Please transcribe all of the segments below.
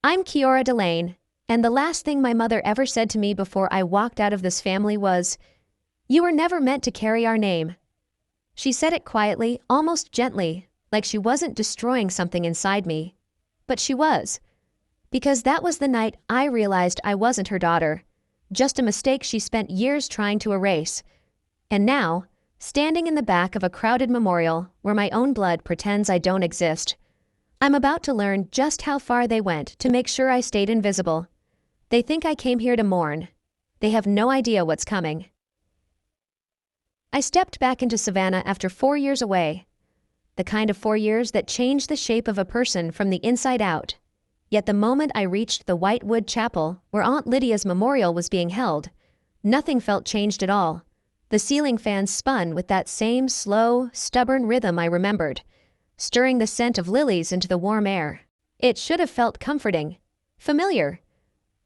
I'm Kiora Delane, and the last thing my mother ever said to me before I walked out of this family was, "You were never meant to carry our name." She said it quietly, almost gently, like she wasn't destroying something inside me. But she was. Because that was the night I realized I wasn't her daughter, just a mistake she spent years trying to erase. And now, standing in the back of a crowded memorial where my own blood pretends I don't exist, I'm about to learn just how far they went to make sure I stayed invisible. They think I came here to mourn. They have no idea what's coming. I stepped back into Savannah after 4 years away. The kind of 4 years that changed the shape of a person from the inside out. Yet the moment I reached the Whitewood Chapel, where Aunt Lydia's memorial was being held, nothing felt changed at all. The ceiling fan spun with that same slow, stubborn rhythm I remembered, stirring the scent of lilies into the warm air. It should have felt comforting, familiar.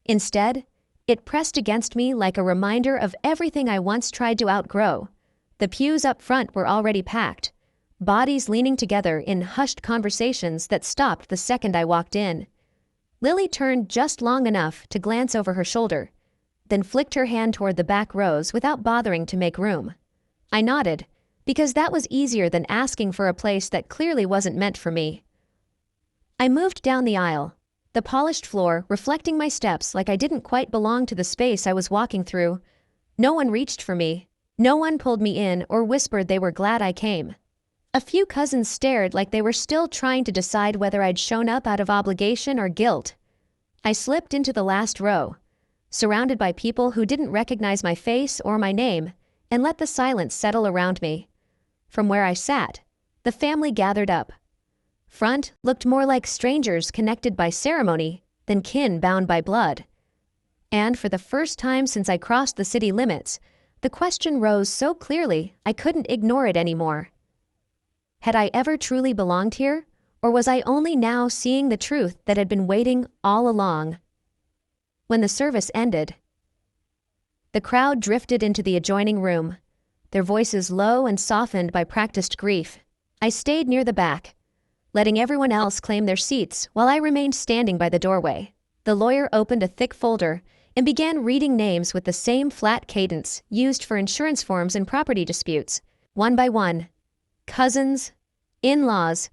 Instead, it pressed against me like a reminder of everything I once tried to outgrow. The pews up front were already packed, bodies leaning together in hushed conversations that stopped the second I walked in. Lily turned just long enough to glance over her shoulder, then flicked her hand toward the back rows without bothering to make room. I nodded, because that was easier than asking for a place that clearly wasn't meant for me. I moved down the aisle, the polished floor reflecting my steps like I didn't quite belong to the space I was walking through. No one reached for me. No one pulled me in or whispered they were glad I came. A few cousins stared like they were still trying to decide whether I'd shown up out of obligation or guilt. I slipped into the last row, surrounded by people who didn't recognize my face or my name, and let the silence settle around me. From where I sat, the family gathered up. Front looked more like strangers connected by ceremony than kin bound by blood. And for the first time since I crossed the city limits, the question rose so clearly I couldn't ignore it anymore. Had I ever truly belonged here, or was I only now seeing the truth that had been waiting all along? When the service ended, the crowd drifted into the adjoining room, their voices low and softened by practiced grief. I stayed near the back, letting everyone else claim their seats while I remained standing by the doorway. The lawyer opened a thick folder and began reading names with the same flat cadence used for insurance forms and property disputes, one by one. Cousins, in-laws,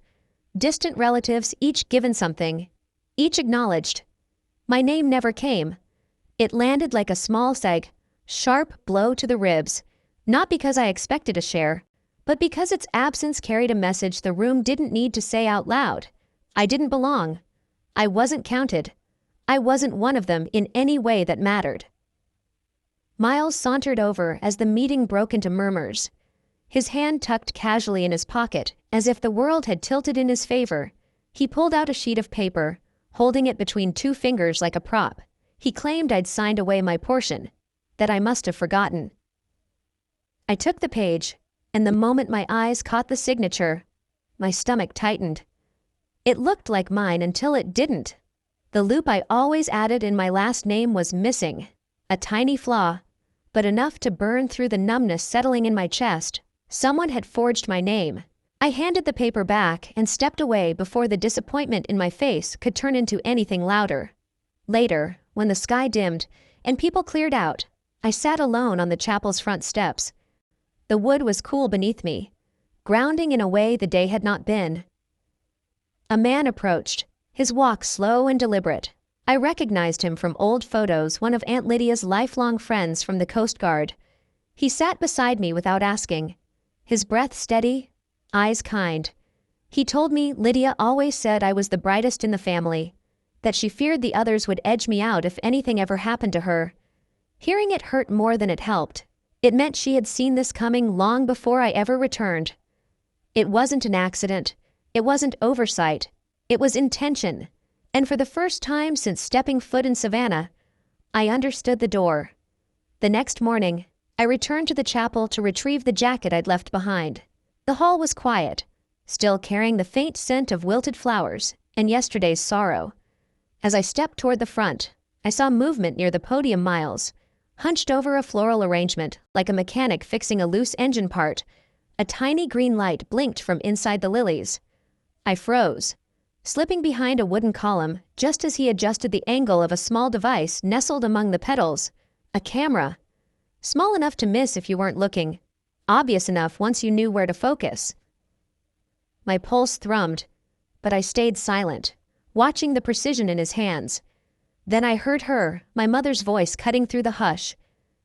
distant relatives, each given something, each acknowledged. My name never came. It landed like a small sharp blow to the ribs, not because I expected a share, but because its absence carried a message the room didn't need to say out loud. I didn't belong. I wasn't counted. I wasn't one of them in any way that mattered. Miles sauntered over as the meeting broke into murmurs, his hand tucked casually in his pocket as if the world had tilted in his favor. He pulled out a sheet of paper, holding it between 2 fingers like a prop. He claimed I'd signed away my portion, that I must have forgotten. I took the page, and the moment my eyes caught the signature, my stomach tightened. It looked like mine until it didn't. The loop I always added in my last name was missing, a tiny flaw, but enough to burn through the numbness settling in my chest. Someone had forged my name. I handed the paper back and stepped away before the disappointment in my face could turn into anything louder. Later, when the sky dimmed and people cleared out, I sat alone on the chapel's front steps. The wood was cool beneath me, grounding in a way the day had not been. A man approached, his walk slow and deliberate. I recognized him from old photos, one of Aunt Lydia's lifelong friends from the Coast Guard. He sat beside me without asking, his breath steady, eyes kind. He told me Lydia always said I was the brightest in the family, that she feared the others would edge me out if anything ever happened to her. Hearing it hurt more than it helped. It meant she had seen this coming long before I ever returned. It wasn't an accident. It wasn't oversight. It was intention. And for the first time since stepping foot in Savannah, I understood the door. The next morning, I returned to the chapel to retrieve the jacket I'd left behind. The hall was quiet, still carrying the faint scent of wilted flowers and yesterday's sorrow. As I stepped toward the front, I saw movement near the podium. Miles, hunched over a floral arrangement like a mechanic fixing a loose engine part. A tiny green light blinked from inside the lilies. I froze. slipping behind a wooden column just as he adjusted the angle of a small device nestled among the pedals. A camera. Small enough to miss if you weren't looking. Obvious enough once you knew where to focus. My pulse thrummed, but I stayed silent, watching the precision in his hands. Then I heard her, my mother's voice cutting through the hush.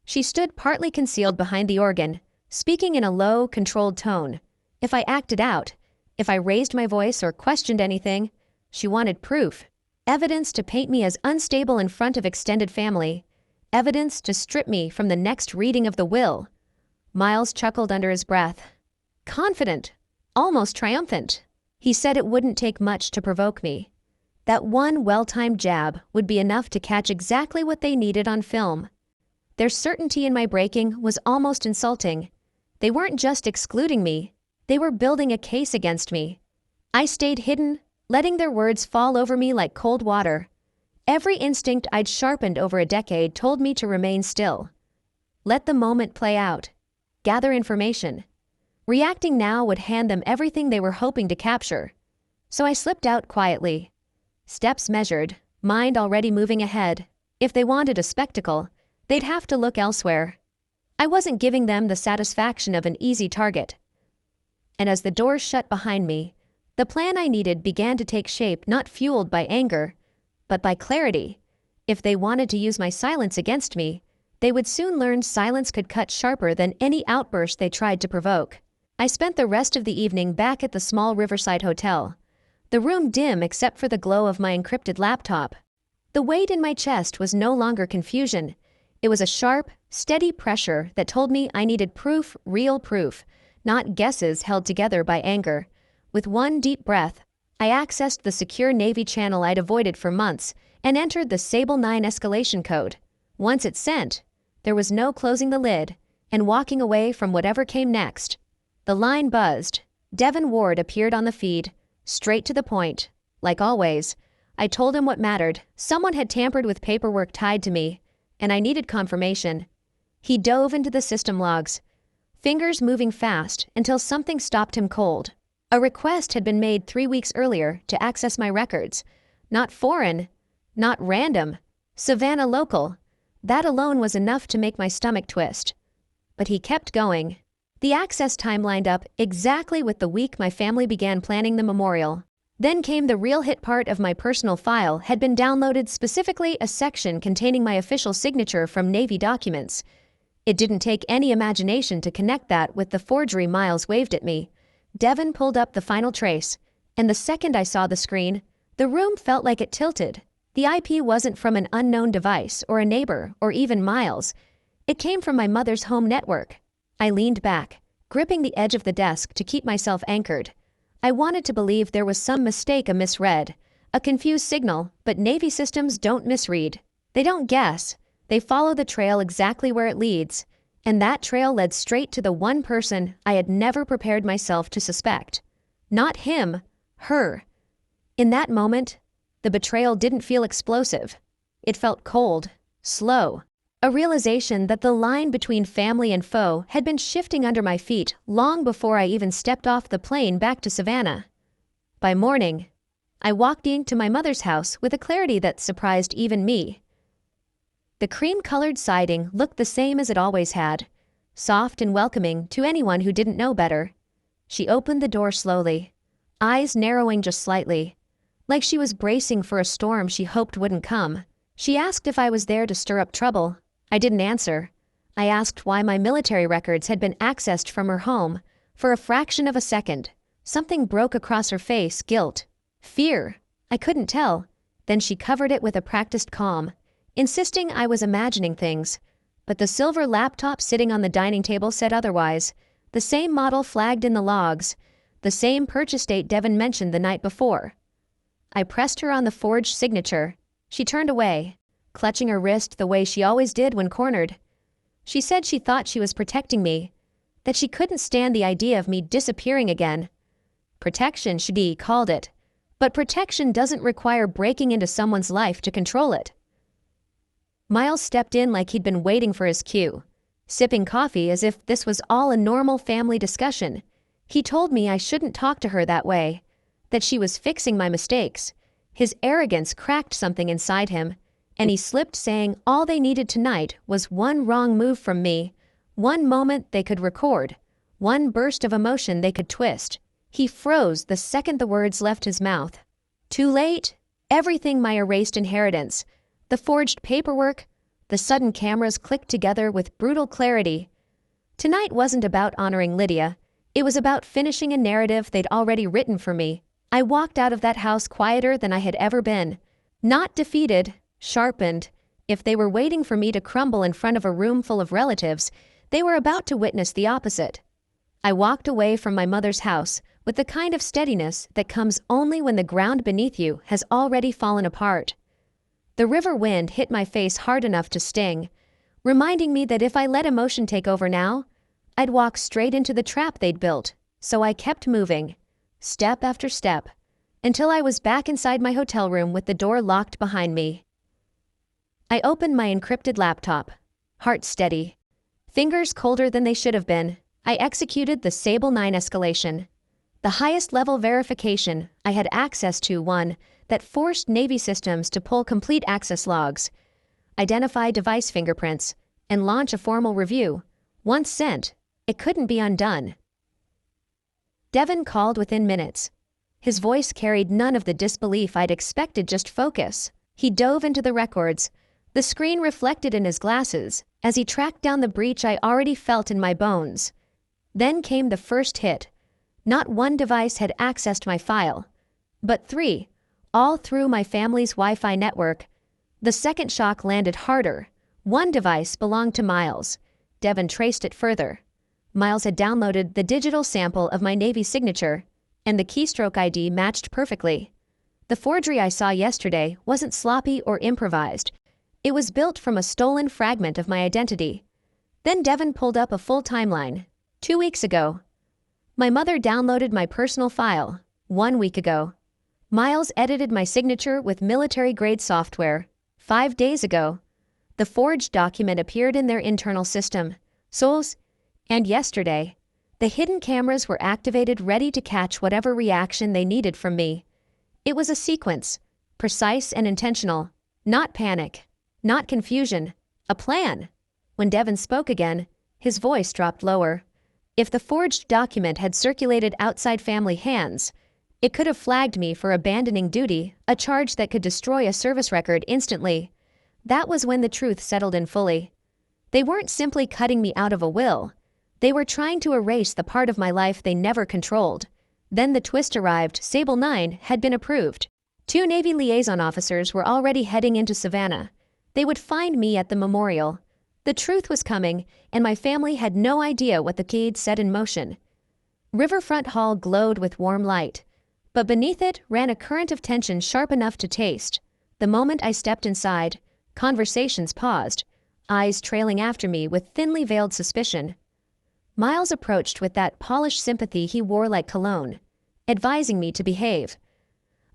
She stood partly concealed behind the organ, speaking in a low, controlled tone. If I acted out, if I raised my voice or questioned anything, she wanted proof. Evidence to paint me as unstable in front of extended family. Evidence to strip me from the next reading of the will. Miles chuckled under his breath. Confident, almost triumphant. He said it wouldn't take much to provoke me. That one well-timed jab would be enough to catch exactly what they needed on film. Their certainty in my breaking was almost insulting. They weren't just excluding me, they were building a case against me. I stayed hidden, letting their words fall over me like cold water. Every instinct I'd sharpened over a decade told me to remain still. Let the moment play out. Gather information. Reacting now would hand them everything they were hoping to capture. So I slipped out quietly. Steps measured, mind already moving ahead. If they wanted a spectacle, they'd have to look elsewhere. I wasn't giving them the satisfaction of an easy target. And as the doors shut behind me, the plan I needed began to take shape, not fueled by anger, but by clarity. If they wanted to use my silence against me, they would soon learn silence could cut sharper than any outburst they tried to provoke. I spent the rest of the evening back at the small Riverside Hotel, the room dim except for the glow of my encrypted laptop. The weight in my chest was no longer confusion. It was a sharp, steady pressure that told me I needed proof, real proof, not guesses held together by anger. With one deep breath, I accessed the secure Navy channel I'd avoided for months and entered the Sable 9 escalation code. Once it's sent, there was no closing the lid and walking away from whatever came next. The line buzzed. Devin Ward appeared on the feed, straight to the point. Like always, I told him what mattered. Someone had tampered with paperwork tied to me, and I needed confirmation. He dove into the system logs, fingers moving fast until something stopped him cold. A request had been made 3 weeks earlier to access my records. Not foreign, not random, Savannah local. That alone was enough to make my stomach twist. But he kept going. The access time lined up exactly with the week my family began planning the memorial. Then came the real hit part of my personal file had been downloaded, specifically a section containing my official signature from Navy documents. It didn't take any imagination to connect that with the forgery Miles waved at me. Devin pulled up the final trace, and the second I saw the screen, the room felt like it tilted. The IP wasn't from an unknown device or a neighbor or even Miles. It came from my mother's home network. I leaned back, gripping the edge of the desk to keep myself anchored. I wanted to believe there was some mistake, a misread, a confused signal, but Navy systems don't misread. They don't guess. They follow the trail exactly where it leads, and that trail led straight to the one person I had never prepared myself to suspect. Not him, her. In that moment, the betrayal didn't feel explosive. It felt cold, slow. A realization that the line between family and foe had been shifting under my feet long before I even stepped off the plane back to Savannah. By morning, I walked into my mother's house with a clarity that surprised even me. The cream-colored siding looked the same as it always had, soft and welcoming to anyone who didn't know better. She opened the door slowly, eyes narrowing just slightly, like she was bracing for a storm she hoped wouldn't come. She asked if I was there to stir up trouble. I didn't answer. I asked why my military records had been accessed from her home. For a fraction of a second, something broke across her face, guilt, fear. I couldn't tell. Then she covered it with a practiced calm, insisting I was imagining things. But the silver laptop sitting on the dining table said otherwise. The same model flagged in the logs, the same purchase date Devin mentioned the night before. I pressed her on the forged signature. She turned away, clutching her wrist the way she always did when cornered. She said she thought she was protecting me, that she couldn't stand the idea of me disappearing again. Protection, she called it, but protection doesn't require breaking into someone's life to control it. Miles stepped in like he'd been waiting for his cue, sipping coffee as if this was all a normal family discussion. He told me I shouldn't talk to her that way, that she was fixing my mistakes. His arrogance cracked something inside him, and he slipped, saying all they needed tonight was one wrong move from me, one moment they could record, one burst of emotion they could twist. He froze the second the words left his mouth. Too late. Everything, my erased inheritance, the forged paperwork, the sudden cameras clicked together with brutal clarity. Tonight wasn't about honoring Lydia. It was about finishing a narrative they'd already written for me. I walked out of that house quieter than I had ever been. Not defeated, sharpened. If they were waiting for me to crumble in front of a room full of relatives, they were about to witness the opposite. I walked away from my mother's house with the kind of steadiness that comes only when the ground beneath you has already fallen apart. The river wind hit my face hard enough to sting, reminding me that if I let emotion take over now, I'd walk straight into the trap they'd built. So I kept moving, step after step, until I was back inside my hotel room with the door locked behind me. I opened my encrypted laptop, heart steady, fingers colder than they should have been. I executed the Sable 9 escalation, the highest level verification I had access to, one that forced Navy systems to pull complete access logs, identify device fingerprints, and launch a formal review. Once sent, it couldn't be undone. Devin called within minutes. His voice carried none of the disbelief I'd expected, just focus. He dove into the records, the screen reflected in his glasses, as he tracked down the breach I already felt in my bones. Then came the first hit. Not one device had accessed my file, but 3, all through my family's Wi-Fi network. The second shock landed harder. One device belonged to Miles. Devin traced it further. Miles had downloaded the digital sample of my Navy signature, and the keystroke ID matched perfectly. The forgery I saw yesterday wasn't sloppy or improvised. It was built from a stolen fragment of my identity. Then Devin pulled up a full timeline. 2 weeks ago. My mother downloaded my personal file. 1 week ago. Miles edited my signature with military-grade software. 5 days ago. The forged document appeared in their internal system, SOLS, and yesterday, the hidden cameras were activated, ready to catch whatever reaction they needed from me. It was a sequence, precise and intentional, not panic, not confusion, a plan. When Devin spoke again, his voice dropped lower. If the forged document had circulated outside family hands, it could have flagged me for abandoning duty, a charge that could destroy a service record instantly. That was when the truth settled in fully. They weren't simply cutting me out of a will. They were trying to erase the part of my life they never controlled. Then the twist arrived. Sable 9 had been approved. 2 Navy liaison officers were already heading into Savannah. They would find me at the memorial. The truth was coming, and my family had no idea what the Cade set in motion. Riverfront Hall glowed with warm light, but beneath it ran a current of tension sharp enough to taste. The moment I stepped inside, conversations paused, eyes trailing after me with thinly veiled suspicion. Miles approached with that polished sympathy he wore like cologne, advising me to behave.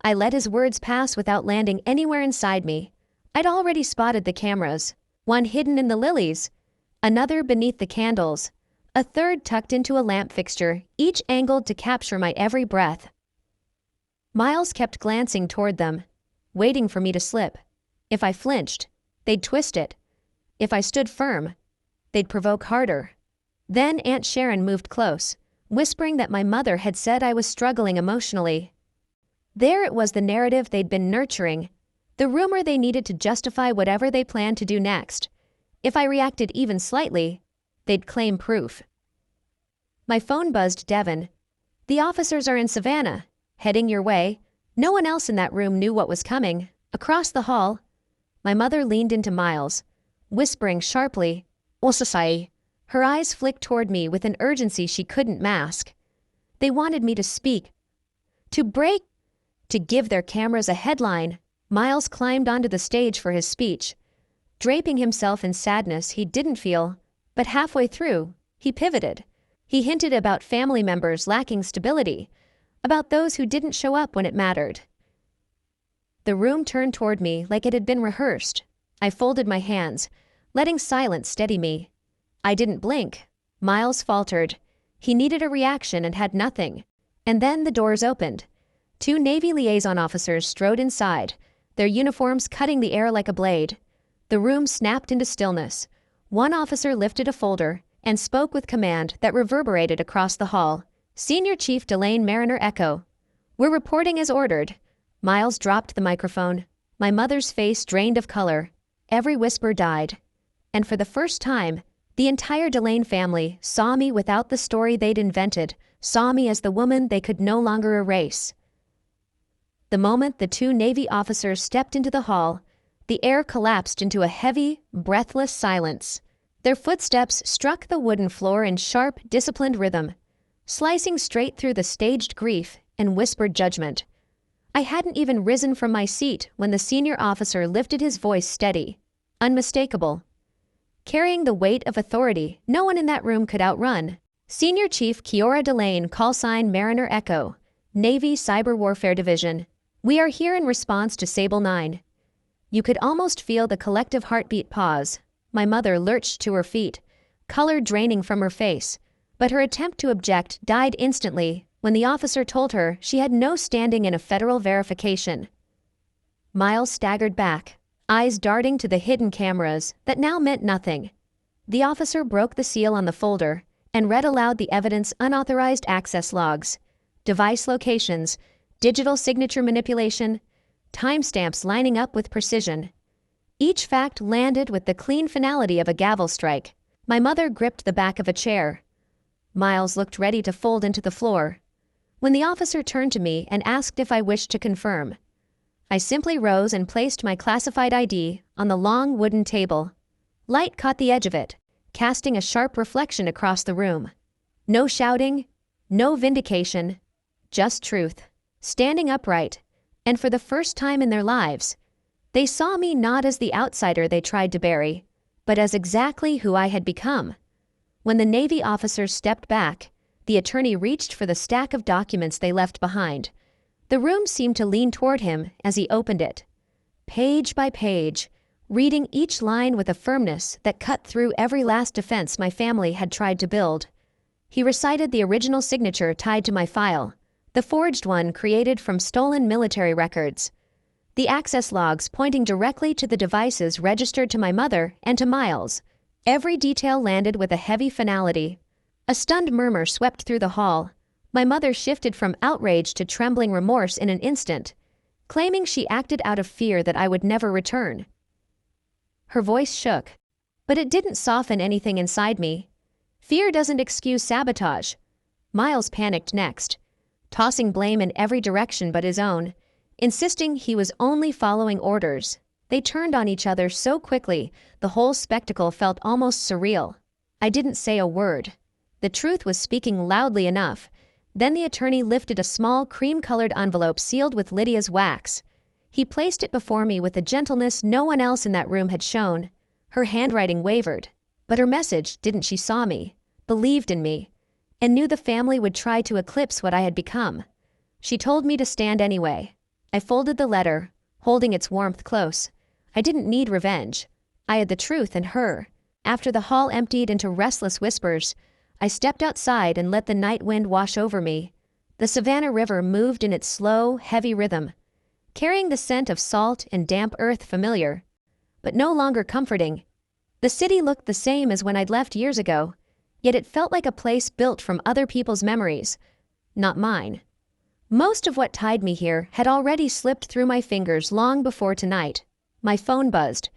I let his words pass without landing anywhere inside me. I'd already spotted the cameras, one hidden in the lilies, another beneath the candles, a third tucked into a lamp fixture, each angled to capture my every breath. Miles kept glancing toward them, waiting for me to slip. If I flinched, they'd twist it. If I stood firm, they'd provoke harder. Then Aunt Sharon moved close, whispering that my mother had said I was struggling emotionally. There it was, the narrative they'd been nurturing, the rumor they needed to justify whatever they planned to do next. If I reacted even slightly, they'd claim proof. My phone buzzed. Devin. The officers are in Savannah, heading your way. No one else in that room knew what was coming. Across the hall, my mother leaned into Miles, whispering sharply, "Osasai." Her eyes flicked toward me with an urgency she couldn't mask. They wanted me to speak, to break, to give their cameras a headline. Miles climbed onto the stage for his speech, draping himself in sadness he didn't feel, but halfway through, he pivoted. He hinted about family members lacking stability, about those who didn't show up when it mattered. The room turned toward me like it had been rehearsed. I folded my hands, letting silence steady me. I didn't blink. Miles faltered. He needed a reaction and had nothing. And then the doors opened. Two Navy liaison officers strode inside, their uniforms cutting the air like a blade. The room snapped into stillness. One officer lifted a folder and spoke with command that reverberated across the hall. "Senior Chief Delane Mariner Echo. We're reporting as ordered." Miles dropped the microphone. My mother's face drained of color. Every whisper died. And for the first time, the entire Delane family saw me without the story they'd invented, saw me as the woman they could no longer erase. The moment the two Navy officers stepped into the hall, the air collapsed into a heavy, breathless silence. Their footsteps struck the wooden floor in sharp, disciplined rhythm, slicing straight through the staged grief and whispered judgment. I hadn't even risen from my seat when the senior officer lifted his voice steady, unmistakable, carrying the weight of authority no one in that room could outrun. "Senior Chief Kiora Delane, callsign Mariner Echo, Navy Cyber Warfare Division. We are here in response to Sable 9. You could almost feel the collective heartbeat pause. My mother lurched to her feet, color draining from her face, but her attempt to object died instantly when the officer told her she had no standing in a federal verification. Miles staggered back, eyes darting to the hidden cameras that now meant nothing. The officer broke the seal on the folder and read aloud the evidence: unauthorized access logs, device locations, digital signature manipulation, timestamps lining up with precision. Each fact landed with the clean finality of a gavel strike. My mother gripped the back of a chair. Miles looked ready to fold into the floor, when the officer turned to me and asked if I wished to confirm. I simply rose and placed my classified ID on the long wooden table. Light caught the edge of it, casting a sharp reflection across the room. No shouting, no vindication, just truth. Standing upright, and for the first time in their lives, they saw me not as the outsider they tried to bury, but as exactly who I had become. When the Navy officer stepped back, the attorney reached for the stack of documents they left behind. The room seemed to lean toward him as he opened it, page by page, reading each line with a firmness that cut through every last defense my family had tried to build. He recited the original signature tied to my file, the forged one created from stolen military records, the access logs pointing directly to the devices registered to my mother and to Miles. Every detail landed with a heavy finality. A stunned murmur swept through the hall. My mother shifted from outrage to trembling remorse in an instant, claiming she acted out of fear that I would never return. Her voice shook, but it didn't soften anything inside me. Fear doesn't excuse sabotage. Miles panicked next, tossing blame in every direction but his own, insisting he was only following orders. They turned on each other so quickly, the whole spectacle felt almost surreal. I didn't say a word. The truth was speaking loudly enough. Then the attorney lifted a small cream-colored envelope sealed with Lydia's wax. He placed it before me with a gentleness no one else in that room had shown. Her handwriting wavered, but her message didn't. She saw me, believed in me, and knew the family would try to eclipse what I had become. She told me to stand anyway. I folded the letter, holding its warmth close. I didn't need revenge. I had the truth and her. After the hall emptied into restless whispers, I stepped outside and let the night wind wash over me. The Savannah River moved in its slow, heavy rhythm, carrying the scent of salt and damp earth, familiar, but no longer comforting. The city looked the same as when I'd left years ago, yet it felt like a place built from other people's memories, not mine. Most of what tied me here had already slipped through my fingers long before tonight. My phone buzzed.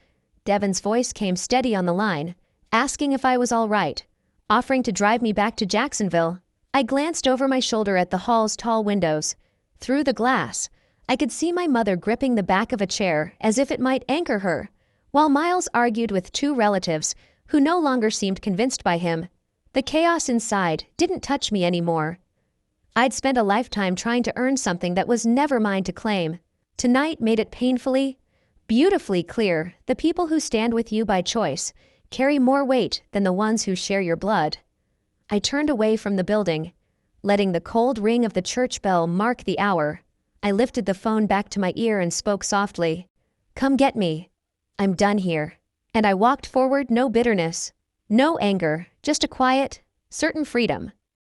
Devin's voice came steady on the line, asking if I was all right, offering to drive me back to Jacksonville. I glanced over my shoulder at the hall's tall windows. Through the glass, I could see my mother gripping the back of a chair as if it might anchor her, while Miles argued with two relatives who no longer seemed convinced by him. The chaos inside didn't touch me anymore. I'd spent a lifetime trying to earn something that was never mine to claim. Tonight made it painfully, beautifully clear: the people who stand with you by choice carry more weight than the ones who share your blood. I turned away from the building, letting the cold ring of the church bell mark the hour. I lifted the phone back to my ear and spoke softly. "Come get me. I'm done here." And I walked forward, no bitterness, no anger, just a quiet, certain freedom.